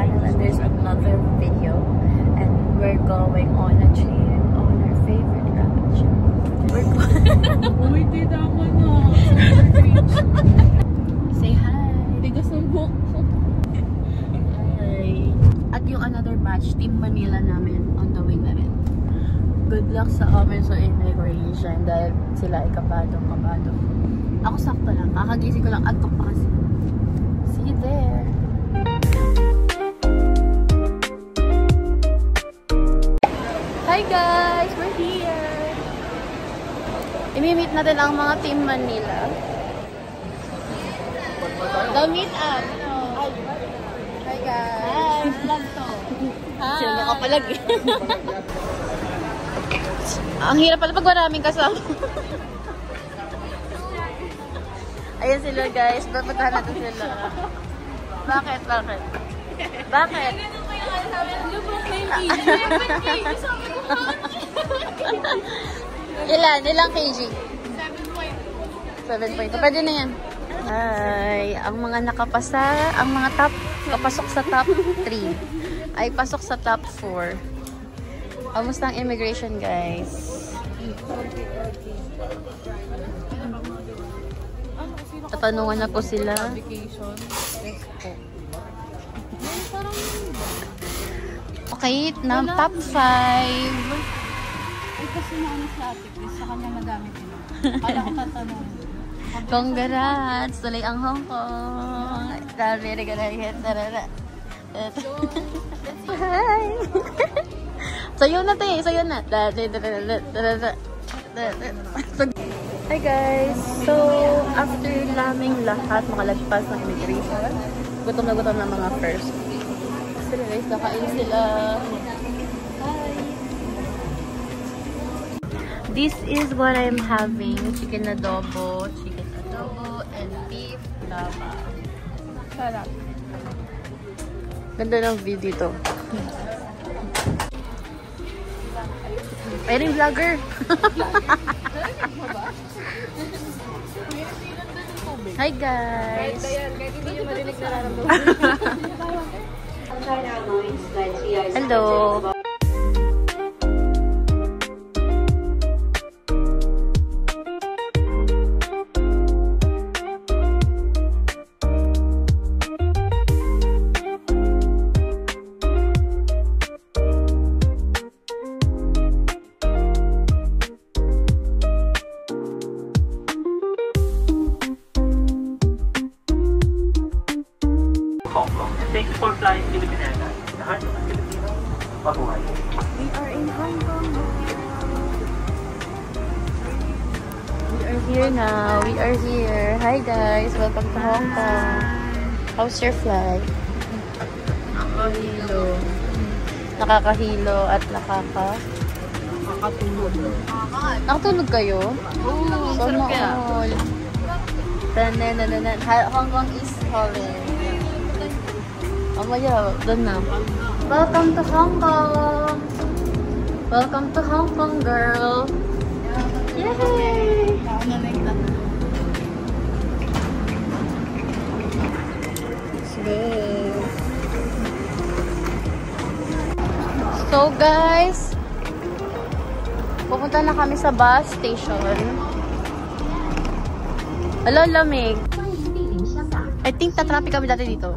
channel and there's another video and we're going on a trip on our favorite ranch. We're going... Uy, di tama na. Say hi! Tigas ng buhok ko. Hi! At yung another batch, Team Manila namin on the way na rin. Good luck sa amin sa immigration dahil sila ay kabadong. Ako sakto lang. Kakagising ko lang at pa kasi. See you there! Hi guys! We're here! Imi-meet natin ang mga Team Manila. The meet up! Hi guys! Hi! Vlog to! Hi! Sila nakapalag eh. Ang hirap pala pag maraming kasama. Ayan sila guys. Babataan natin sila. Bakit? Ilang kg? 7.2. Pwede na yan. Ay, ang mga nakapasa, ang mga kapasok sa top 3 ay pasok sa top 4. Kamusta ang immigration guys? Tatanungan na po sila. Okay, top 5. Ay, kasi naano sa atik. Sa kanya madami din. Kala ko tatanong. Congrats! Tuloy ang Hong Kong. Very good. Hi! Sayo na tayo. Sayo na. Hi guys! So, after naming lahat makalagpas ng immigration, gutom na mga first. Sila guys, nakain sila. Hi! This is what I'm having. Chicken adobo, and beef lava. Sarap. Ganda ng view dito. Ay, rin vlogger. Hi guys. Hello. Thanks for flying Philippine Airlines. The heart of the Filipino. Mabuhay. We are in Hong Kong. We are here now. We are here. Hi guys. Welcome to Hong Kong. How's your flight? Nakakahilo. Nakakahilo at Nakakatulog. Nakatulog kayo? Oo, sarap kaya. Hong Kong is calling. Mamaya, doon na. Welcome to Hong Kong! Welcome to Hong Kong, girl! Yay! Let's go! So guys, pupunta na kami sa bus station. Hello, lamig! I think na-traffic kami dati dito.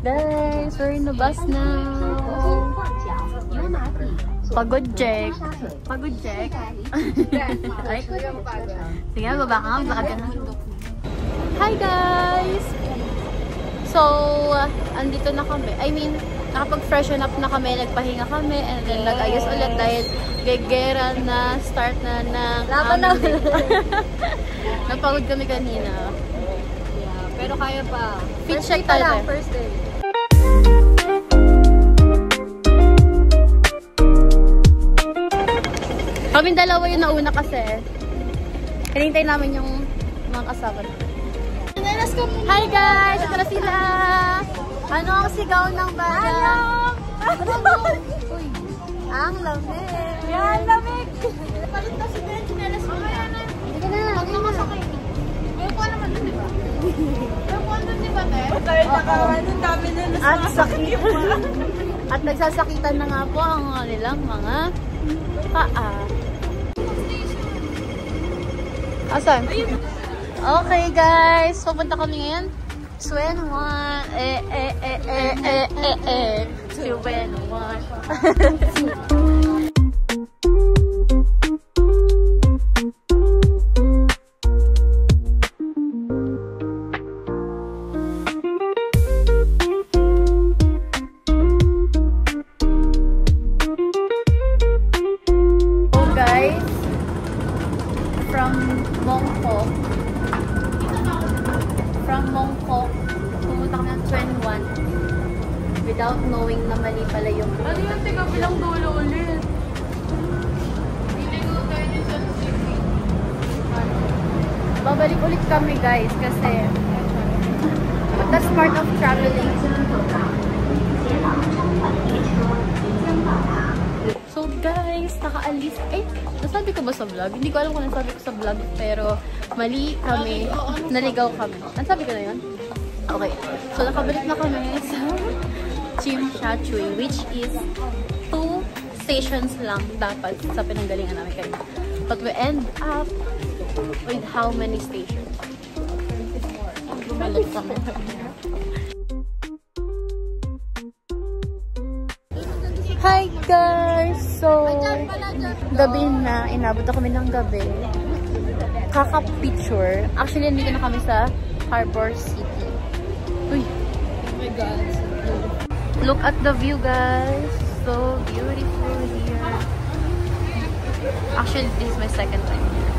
Guys, we're in the bus now. Pagod Jack. Ay, sige, baba ka nga. Hi guys! So, andito na kami. I mean, nakapag-freshen up na kami, nagpahinga kami, and then nag-ayos ulit dahil gegera na, start na ng napagod kami kanina. Yeah, pero kaya pa. Fit check tayo. First day. Kaming dalawa yung nauna kasi. Hinintay namin yung mga kasama. Hi guys! Ito na sila! Ano ang sigaw ng bata? Uy! Ang lamig! Yan, lamig! Palit na si Ben, chinelas mo na. Hindi ka na. Huwag naman sa kayo. May upuan naman dun, di ba? May upuan dun, di ba, Ben? Anong dami na At sakit. At nagsasakitan na nga po ang nilang mga paa. Asan? Okay guys, pupunta kami ngayon. Swen 1. Swen 1. From Mongkok, pumunta kami ng Swen 1 without knowing na mali pala yung Ano yung tiga bilang dulo ulit? babalik ulit kami guys kasi that's part of traveling. So guys, nakaalis. Nasabi ko ba sa vlog? Hindi ko alam kung nasabi ko sa vlog, pero mali kami. Naligaw kami. Nasabi ko na yun? Okay. So nakabalik na kami sa Tsim Sha Tsui, which is 2 stations lang dapat sa pinanggalingan namin kayo. But we end up with how many stations? Bumalik kami. Hi guys! So, gabi na. Inabot na kami ng gabi. Kaka-picture. Actually, nandito na kami sa Harbor City. Uy! Oh my God. Look at the view guys. So beautiful here. Actually, this is my second time here.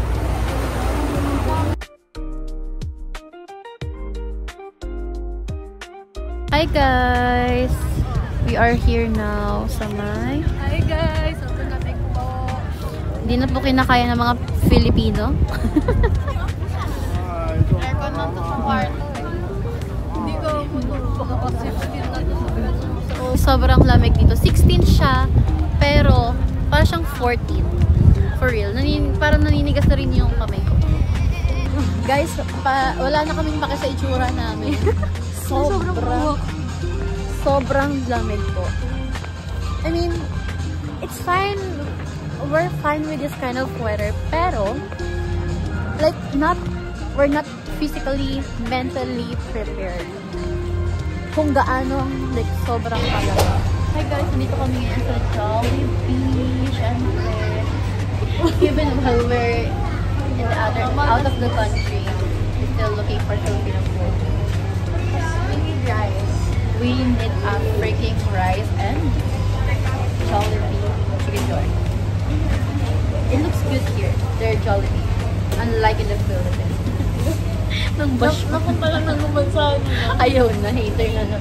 Hi guys! We are here now sa may... Hi guys! Open natin po. Hindi na po kinakaya ng mga Filipino. Aircon lang to sa kwarto. Hindi ko kasi Sobrang lamig dito. 16 siya, pero parang siyang 14. For real. Parang naninigas na rin yung kamay ko. Guys, wala na kaming maki sa itsura namin. Sobrang lamig po. I mean, it's fine. We're fine with this kind of weather. Pero, like, we're not physically, mentally prepared. Kung gaano, like, sobrang kalamig. Hi guys, nandito kami ngayon sa Jollibee. Syempre, even while we're in the out of the country, we're still looking for Filipino food. We need rice. We need a freaking rice and Jollibee chicken joy. It looks good here. They're Jollibee, unlike in the Philippines. Nang bash mo. Napunta lang ng lumansa. Ayaw na, hater na na.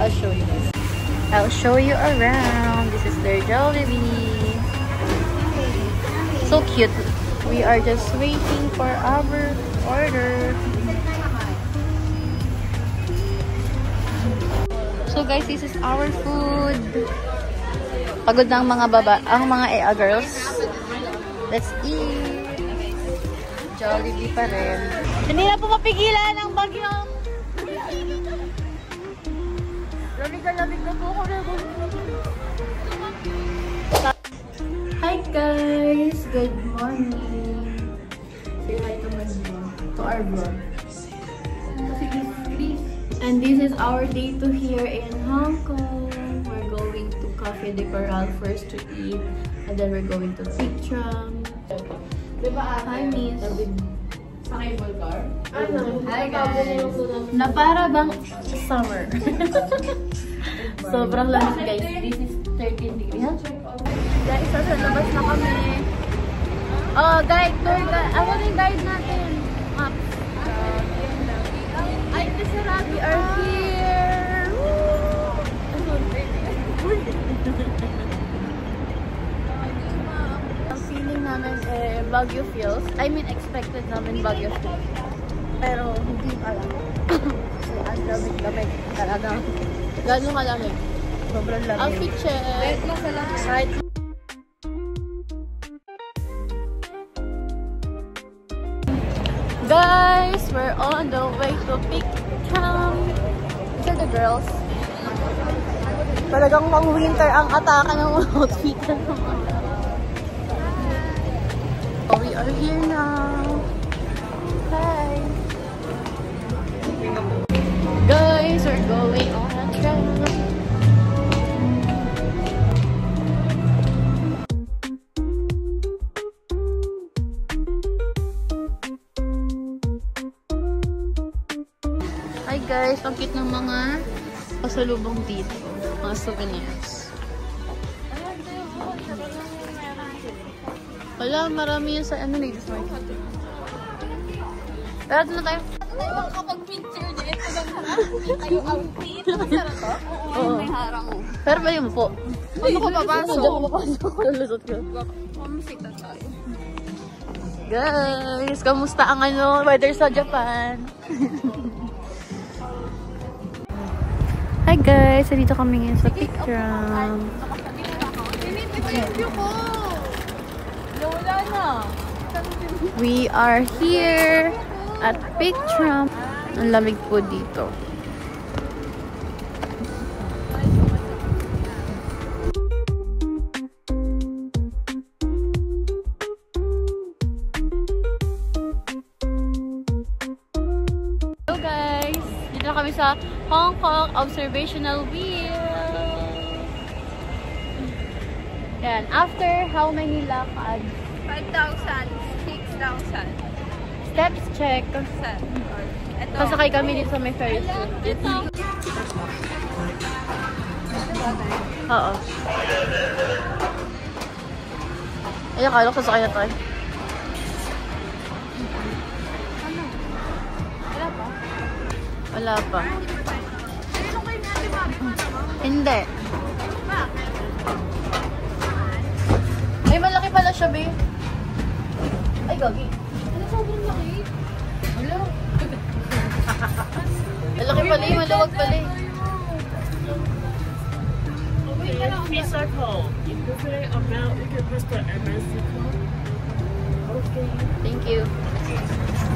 I'll show you this. I'll show you around. This is their Jollibee. So cute. We are just waiting for our order. So guys, this is our food. Pagod na ang mga EA girls. Let's eat. Jollibee pa rin. Hindi na po mapigilan ang bagyong. Lamig na po ako. Hi guys! Good morning! Say hi to my vlog. To our vlog. And this is our day 2 here in Hong Kong. We're going to Cafe de Coral first to eat. And then we're going to Pictram. Hi, Miss. Sa cable car? Hi, guys. Na para bang summer. Sobrang lamig, guys. This is 13 degrees. Guys, sa labas na kami. Oh, guide. Tour guide. Ano yung guide natin? Map. Ay, we are here. Ang feeling namin Baguio feels. I mean, expected namin Baguio feels. Pero hindi alam. Kasi ang lamig-lamig talaga. Gano'ng kalamig? Sobrang lamig. Outfit check. Right na sa lahat. Guys, we're on the way to Peak Tram. These are the girls. Talagang pang winter ang atake ng outfit. We are here now. Hi. Guys, we're going on a tram. Hi guys, ang cute ng mga pasalubong dito. Mga souvenirs. Wala, marami yun sa ano ladies market. Pero na tayo. Makakapag-picture din. Tayo ang pin. Masarap to? Oo, may harang. Pero ba yun po? Ano ko papasok? Hindi ako papasok. Nalusot ko. Pumusita tayo. Guys, kamusta ang weather sa Japan? Hi guys, dito kami ngayon sa Peak Tram. Review ko! Wala na. We are here at Peak Tram. Ang lamig po dito. Hello guys! Dito na kami sa Hong Kong Observational Wheel. Yan. After how many lakad? 5,000, 6,000. Steps check. Ito. Kasakay kami dito sa may Ferris wheel. Oo. Ay, akala ko sasakay na tayo. Wala pa? Wala pa. Ayun kayo ni Ate Mami mo naman. Hindi. Bakit? Ay, malaki pala siya, be. Ay, gagi. Ano sobrang laki? Wala. Malaki pala eh, maluwag pala eh. Please circle. If you pay amount, you can press the MSC code. Okay. Thank you.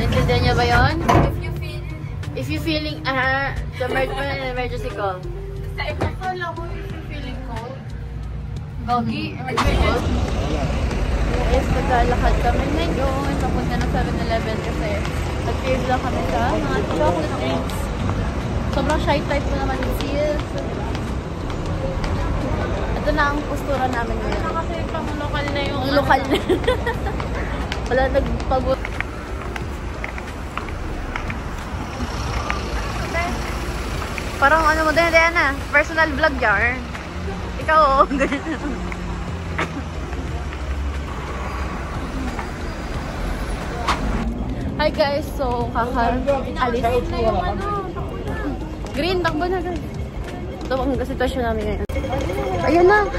Naintindihan niyo ba yun? If you feel... If you feeling, emergency call. Sa iba ko lang ko if you feeling cold. Gagi, emergency call. Yes, maglalakad kami ngayon. Papunta ng 7-Eleven kasi nag-crave lang kami sa mga chocolate drinks. Sobrang shy type ko naman yung seals. Ito na ang postura namin ngayon. Kasi pang lokal na yung... Ang lokal na. Wala nagpabot. Parang ano mo din, Diana. Personal vlog jar. Ikaw, oh. Hi guys, so kaka-alis. Green, takbo na guys. Ito ang sitwasyon namin ngayon. Ayan na!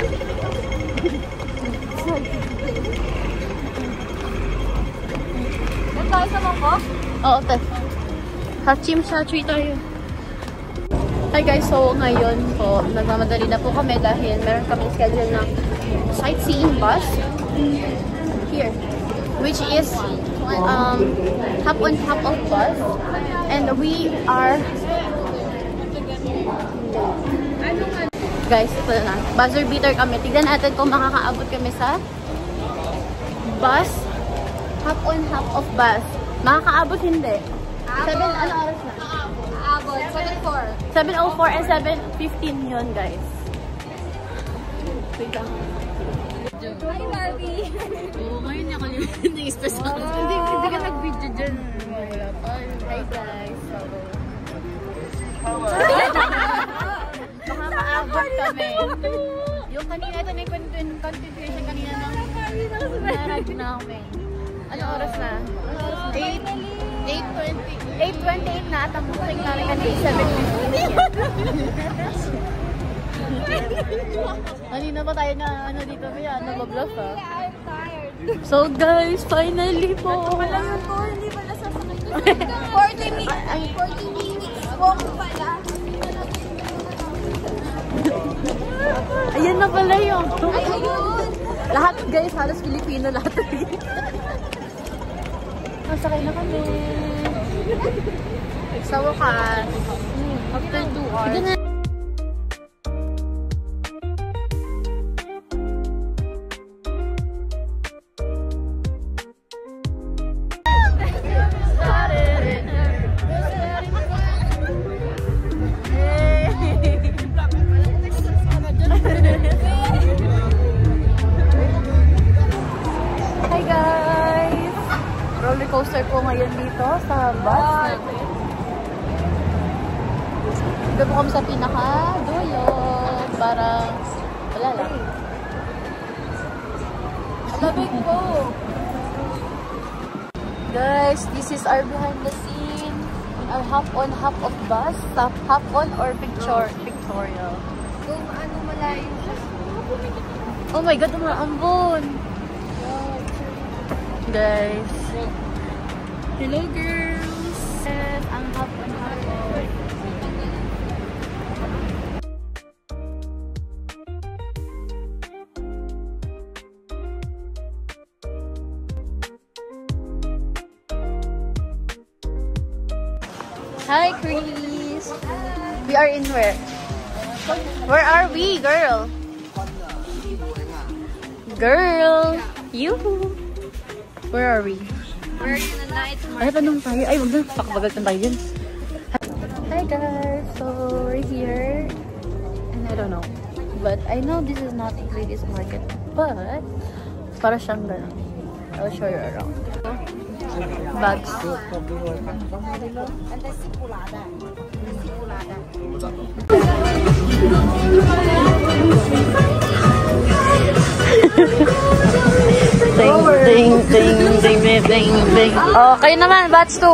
Doon tayo sa Mongkok? Oo, te. Hachim sa tree tayo. Hi guys, so ngayon po, nagmamadali na po kami dahil meron kaming schedule ng sightseeing bus here, which is hop on hop off bus, and we are guys, ito na, buzzer beater kami. Tignan natin kung makakaabot kami sa bus, hop on hop off bus. Makakaabot hindi. 7, ano oras na? Aabot. 7:04. 7:04 and 7:15 yun, guys. Wait lang. Hi, Barbie! Oo, ngayon niya kalimutan yung special. Hindi ka nag-video dyan. Hi, guys. Baka maabot kami. Yung kanina, ito na yung content kanina ng narag namin. Ano oras na? 8:28 na at ang booking namin kasi 7:15. Kanina pa tayo na ano dito kaya nag-vlog pa. I'm tired. So guys, finally po. Wala yun po, hindi pala sasakay ko. 40 minutes walk pala. Ayan na pala yun. Ay, ayun! Lahat guys, halos Filipino lahat. Masakay na kami. Sa wakas. After 2 hours. Hi guys! Roller coaster po ngayon dito sa bus. Dito po kami sa pinaka-dulo. Parang wala lang. Alabig po! Guys, this is our behind the scene. Our half on, half of bus. Half on or pictorial. Kung ano malayo. Oh my god, umaambon! Guys. Hello girls! Yes, ang half on, half on. Hi, Chris! We are in where? Where are we, girl? Girl! You! Where are we? We're in a night Ay, tanong tayo. Ay, wag na. Pakabagal na tayo dyan. Hi guys! So, we're here. And I don't know. But I know this is not ladies market. But, para siyang gano'n. I'll show you around. Bags. Ding, ding, ding, ding, ding, ding, ding. Oh, kayo naman, batch 2.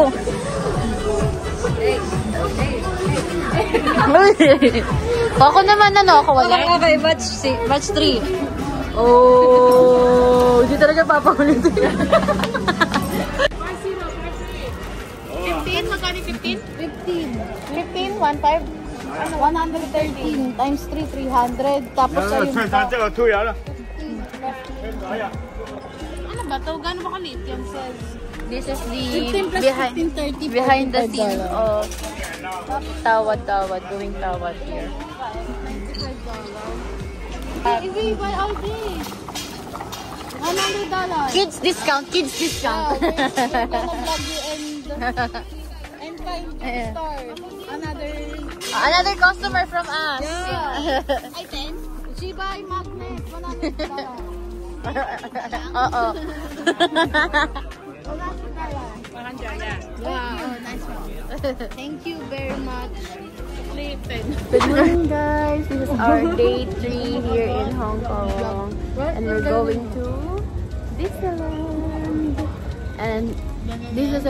Ako naman, ano, ako wala. Okay, batch 3. Oh, hindi talaga papakulit. 15? Magkano 15? 15, 1.5. 113 times 3, 300. Tapos ayun pa. Ano ba ito? Gano'n ba kalit yung says? This is the 15 plus behind, 15, 30, behind the $45. scene of Tawad, going Tawad here. If we buy all this, $100. Kids discount. Yeah, we're gonna vlog you and find your store. Another customer from us. Yeah. I think she buy magnet, $100. Oo. Wow, nice one. Thank you very much. Good morning guys. This is our day 3 here in Hong Kong. And we're going to Disneyland. And this is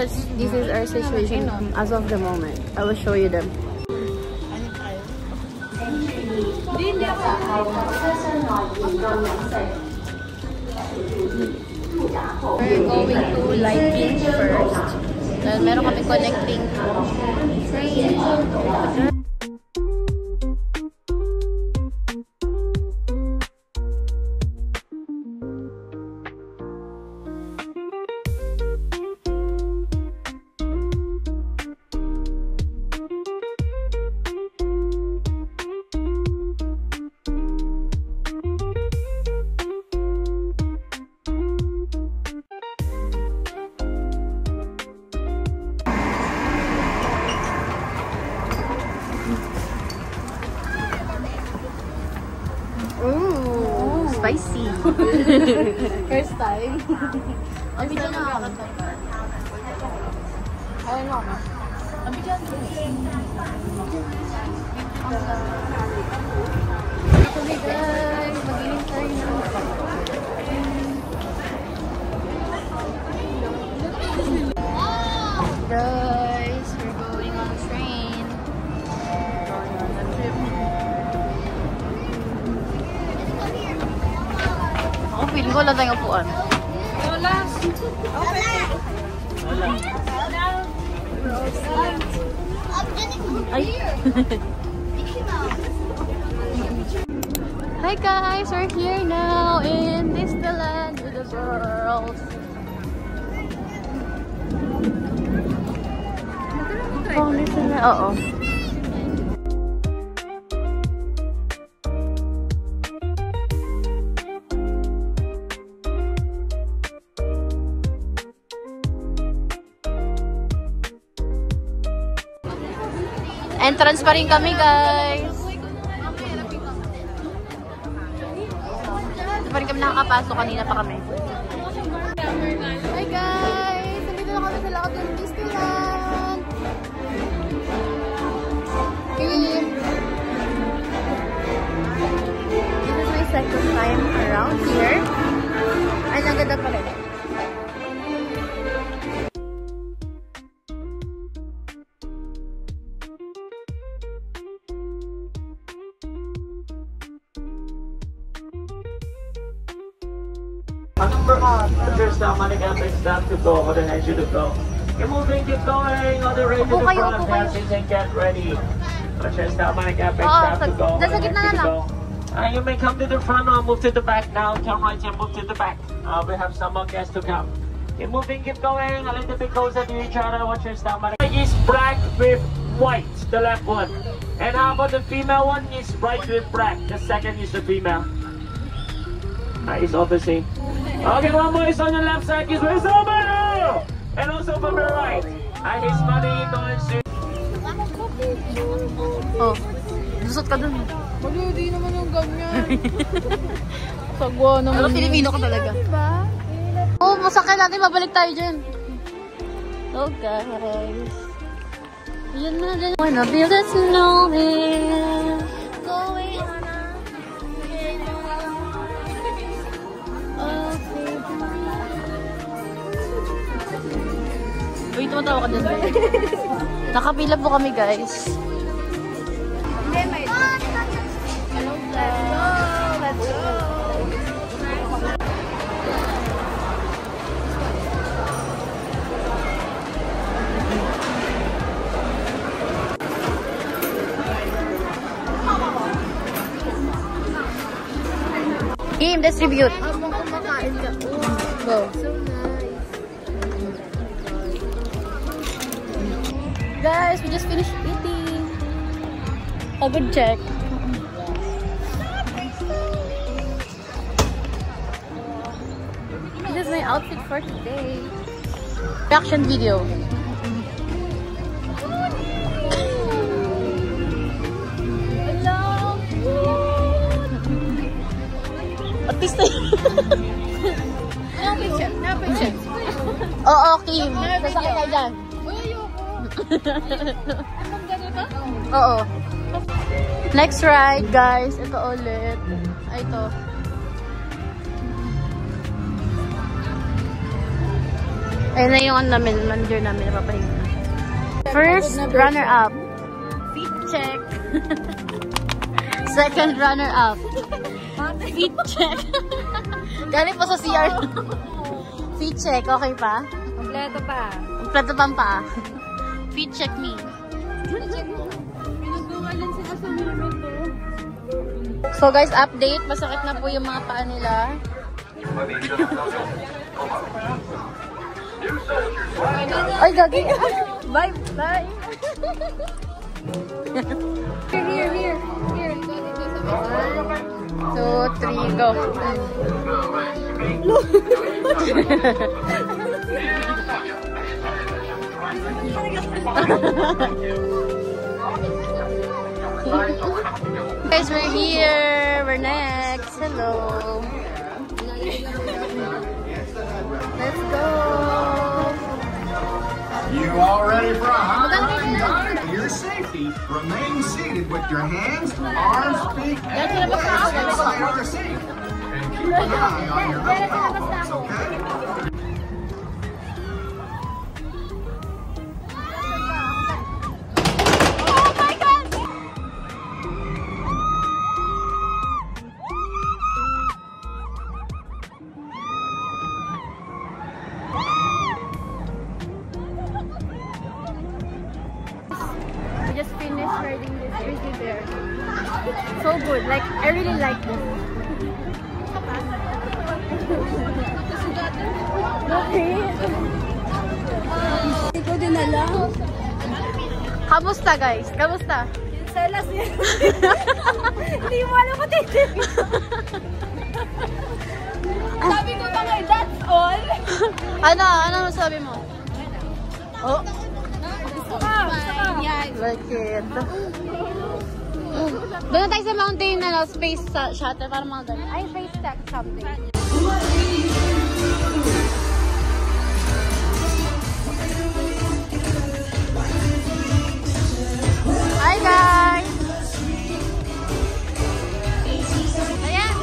our situation as of the moment. I will show you them. We're going to Light Beach first. Then meron kami connecting train. Ooh, spicy. First time. Ang bigyan na ako. Ayun mo. Ang bigyan na kami guys. Maghihintay na. Guys, we're going on a train. Going on a trip. Ako feeling ko wala tayong upuan. Ay. Hi guys, we're here now in Disneyland with the girls. foundation na, oo. Entrance pa rin kami, guys. Dito pa rin kami nakakapasok. Kanina pa kami. Hi, guys! Nandito na kami sa laot ng Disneyland. This is my second time around here. Ay, ang ganda pa rin. There's not many camping staff to go, or the next you to go. You're moving, keep going, on the way to the front of dancing and get ready. There's not many camping staff to go, or the next you to go. You may come to the front or move to the back now. Turn right and move to the back. We have some more guests to come. Keep moving, keep going, a little bit closer to each other. Watch your step. Is black with white, the left one. And how about the female one? Is white with black. The second is the female. It's all the same. Okay, one more is on your left side. Is where's over now? And also from the right. His money don't shoot. Oh, lusot ka dun. Hindi naman yung ganyan. Sagwa naman. Pero Pilipino ka talaga. Diba? Oh, masakay natin. Babalik tayo dyan. Oh, guys. Yan na dyan. Wanna build a snowman. Going on a... Uy, tumatawa ka dyan. Nakapila po kami, guys. Let's go. Game, distribute. Habang kumakain ka. Go. So nice. Guys, we just finished eating. A good check. This is my outfit for today. Reaction video. Hello. At least na Napicture. Oo, Kim. Sasakay tayo dyan. Uy, ayoko. Anong ganito? Oo. Next ride, guys. Ito ulit. Ay, ito. Ayun na yung namin, manager namin. Napapahinga na. First, runner-up. Feet check. Second, runner-up. Feet check. Galing pa sa CR. Feet check. Okay pa? Kompleto pa. Kompleto pa ang paa. Feet check me. Pinagawalan sila sa minuto. So guys, update. Masakit na po yung mga paa nila. Ay, gagi. Bye. Bye. Here. 1, 2, 3, go. Guys, we're here. We're next. Hello. Let's go. You all ready for a high ride? For your safety, remain seated with your hands, arms, feet, and legs inside our seat. And keep an eye on your little elbows, okay? Just finished riding this Grizzly Bear. So good. Like, I really like this. Ikaw din na lang. Kamusta guys? Kamusta? Selas yun. Hindi mo alam ko titin. Sabi ko pa kayo, that's all. Ano masabi mo? Oh, Gusto ka. like it. Doon na tayo sa mountain na space shuttle para mga ganun. Ay, space tech something. Hi guys! Ayan!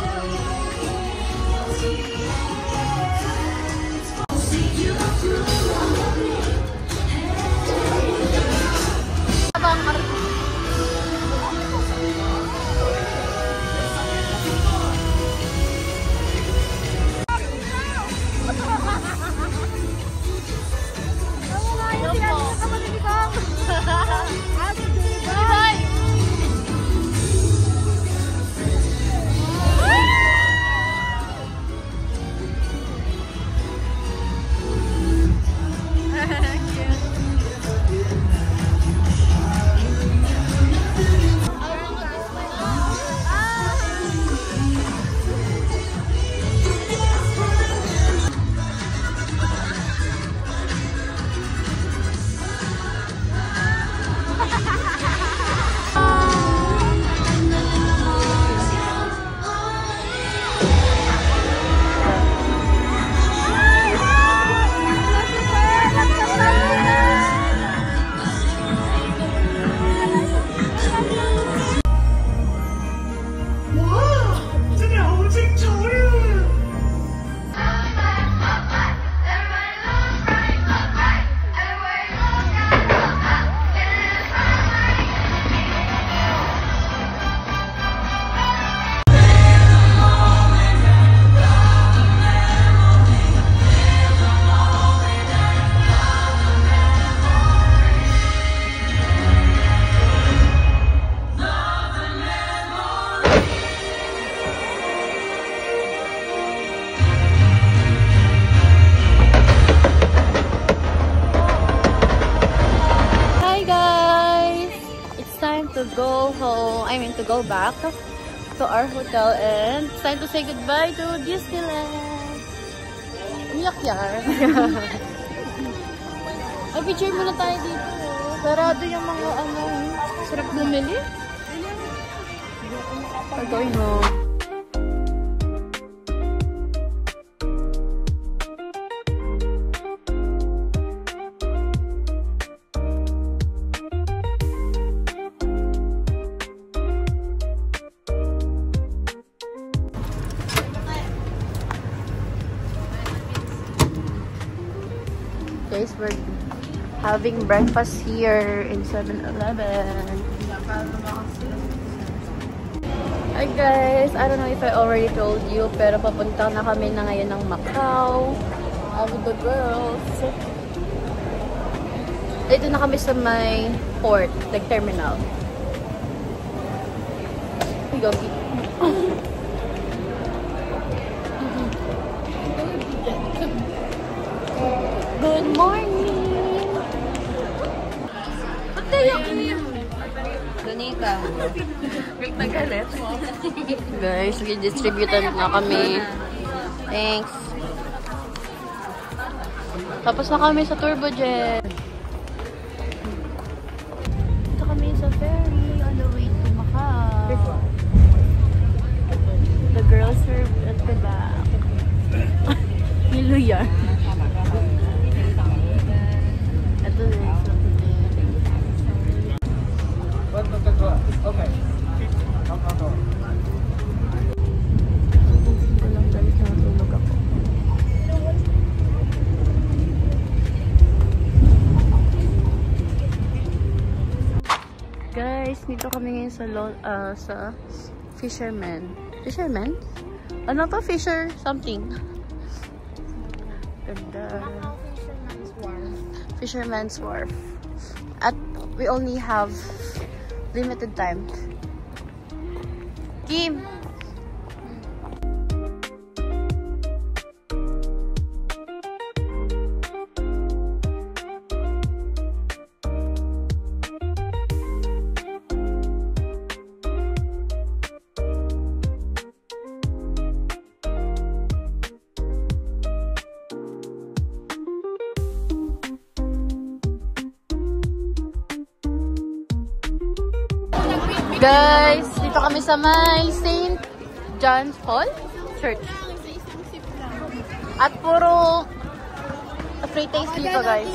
To go home, to go back to our hotel, and it's time to say goodbye to Disneyland. Iyak yan. Ay, picture muna tayo dito. Sarado yung mga sarap bumili. We're going home. Guys, we're having breakfast here in 7-Eleven. Hi guys, I don't know if I already told you, pero papunta na kami na ngayon ng Macau with the girls. Dito na kami sa may port, like terminal. Yogi. Good morning! Ba't yung Donita. Wait na galit. Guys, distributan na kami. Thanks. Tapos na kami sa Turbojet. Dito kami sa ferry on the way to Macau. The girls are at the back. Niluya. Ito din. Okay. Walang galit na natulog ako. Guys, dito kami ngayon sa Fisherman. Fisherman? Ano to? Fisher something. Ganda. Fisherman's Wharf. At we only have limited time. Kim! Guys, dito kami sa may St. John's Hall Church. At puro free taste dito, guys.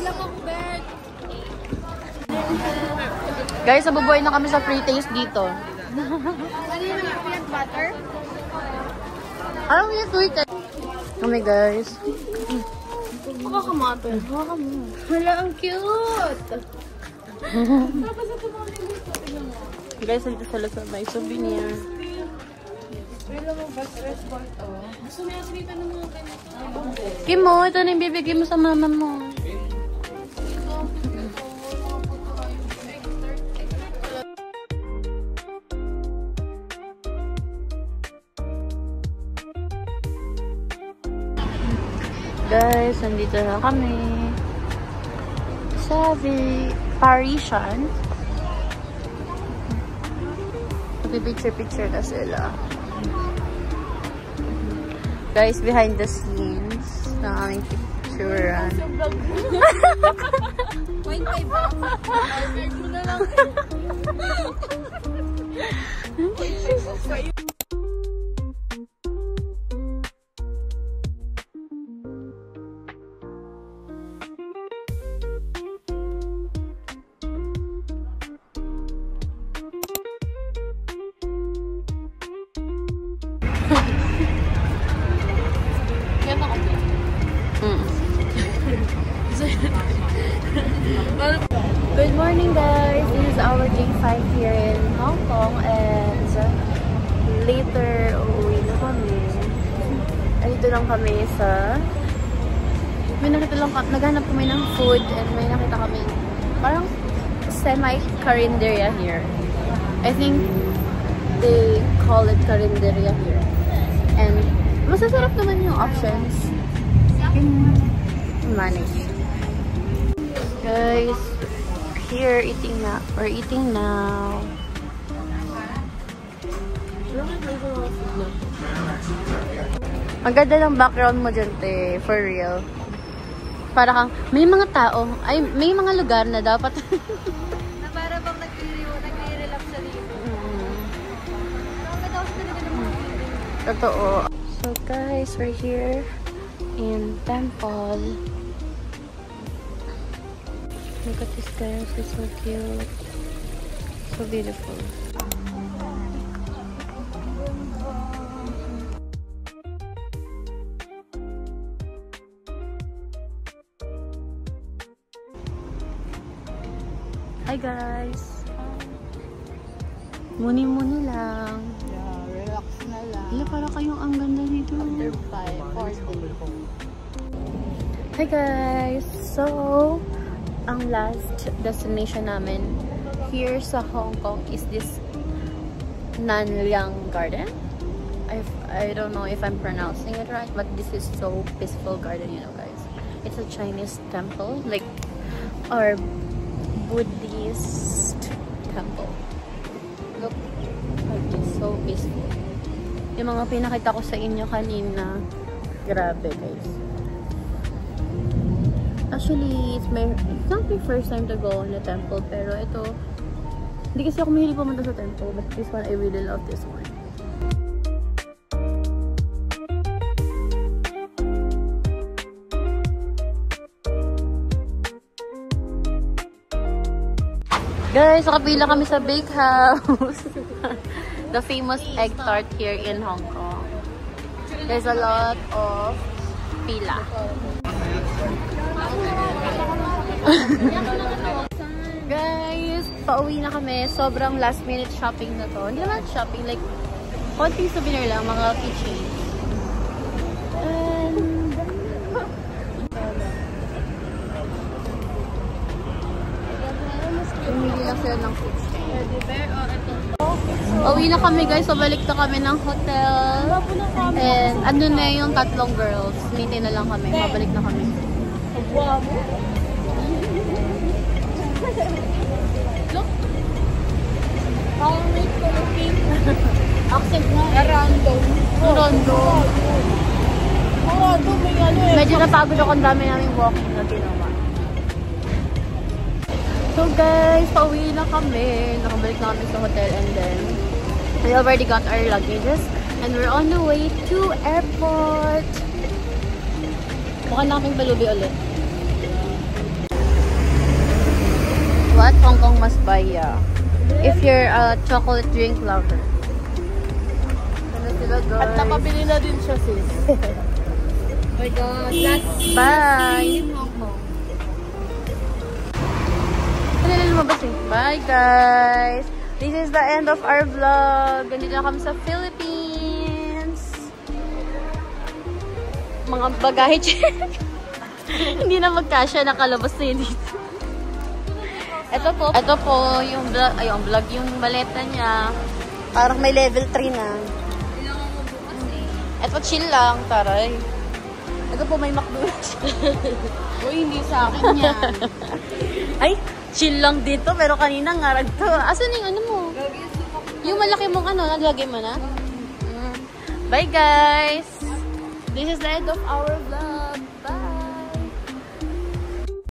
Guys, nabubuhay na kami sa free taste dito. Ano yung peanut butter? Anong yung sweet? Kami, guys. Makakamato. Hala, ang cute! Guys, dito sa Luzon may souvenir. Gusto mo yung dito ng mga ganito? Kimo, ito na yung bibigay mo sa mama mo. Guys, nandito na kami sa Parisian. Picture na sila. Guys, behind the scenes ng aming picturean. Point 5 ba? Order mo na lang. Good morning, guys. This is our day 5 here in Hong Kong, and later uuwi na kami. Dito lang kami sa naghanap kami ng food, and may nakita kami parang semi-carinderia here. I think they call it carinderia here. And masasarap naman yung options. You can manage. Guys, we're eating now. Ang ganda ng background mo dyan, te. For real. Para kang, may mga tao, may mga lugar na dapat. Na para bang nagre-relax sa dito. Ang ganda ko talaga ng mga video. Totoo. So guys, we're here in Temple. Look at this, guys. It's so cute. So beautiful. Hi, guys. Muni-muni lang. Yeah, relax na lang. Ila, para kayong ang ganda dito. After 5, 4 days. Hi, guys. So, ang last destination namin here sa Hong Kong is this Nanyang Garden. I don't know if I'm pronouncing it right, but this is so peaceful garden, you know, guys. It's a Chinese temple, like, or Buddhist temple. Look, it's so peaceful. Yung mga pinakita ko sa inyo kanina, grabe, guys. Actually, it's not my first time to go in a temple, pero ito, hindi kasi ako mahilig pumunta sa temple, but this one, I really love this one. Guys, nakapila kami sa Bake House. The famous egg tart here in Hong Kong. There's a lot of pila. Guys, pauwi na kami. Sobrang last minute shopping na to. Hindi naman shopping, like, konting souvenir lang, mga keychain. And umili lang sila ng keychain. Pauwi na kami, guys. So, balik na kami ng hotel. And andun na yung tatlong girls. Meeting na lang kami. Mabalik na kami. Look. How many Philippine Accent na. Rondo. Rondo. Rondo, may ano eh. Medyo napagod ako, ang dami naming walking na ginawa. So guys, pauwi na kami. Nakabalik na kami sa hotel and then we already got our luggages and we're on the way to airport. Mukha na kaming balubi ulit. What Hong Kong must buy, yeah. If you're a chocolate drink lover. Ano sila, guys? At napabili na din siya, sis. Oh my God. Bye! Bye, guys! This is the end of our vlog. Ganito na kami sa Philippines. Mga bagahe check. Hindi na magkasya. Nakalabas na yun dito. Ito po yung vlog. Ay, yung vlog, yung maleta niya. Parang may level 3 na. Ito, chill lang. Taray. Ito po, may McDonald's. Uy, hindi sa akin yan. Ay, chill lang dito. Pero kanina ngarag to. Asan yung ano mo? Yung malaki mong ano, naglagay mo na? Bye, guys! This is the end of our vlog.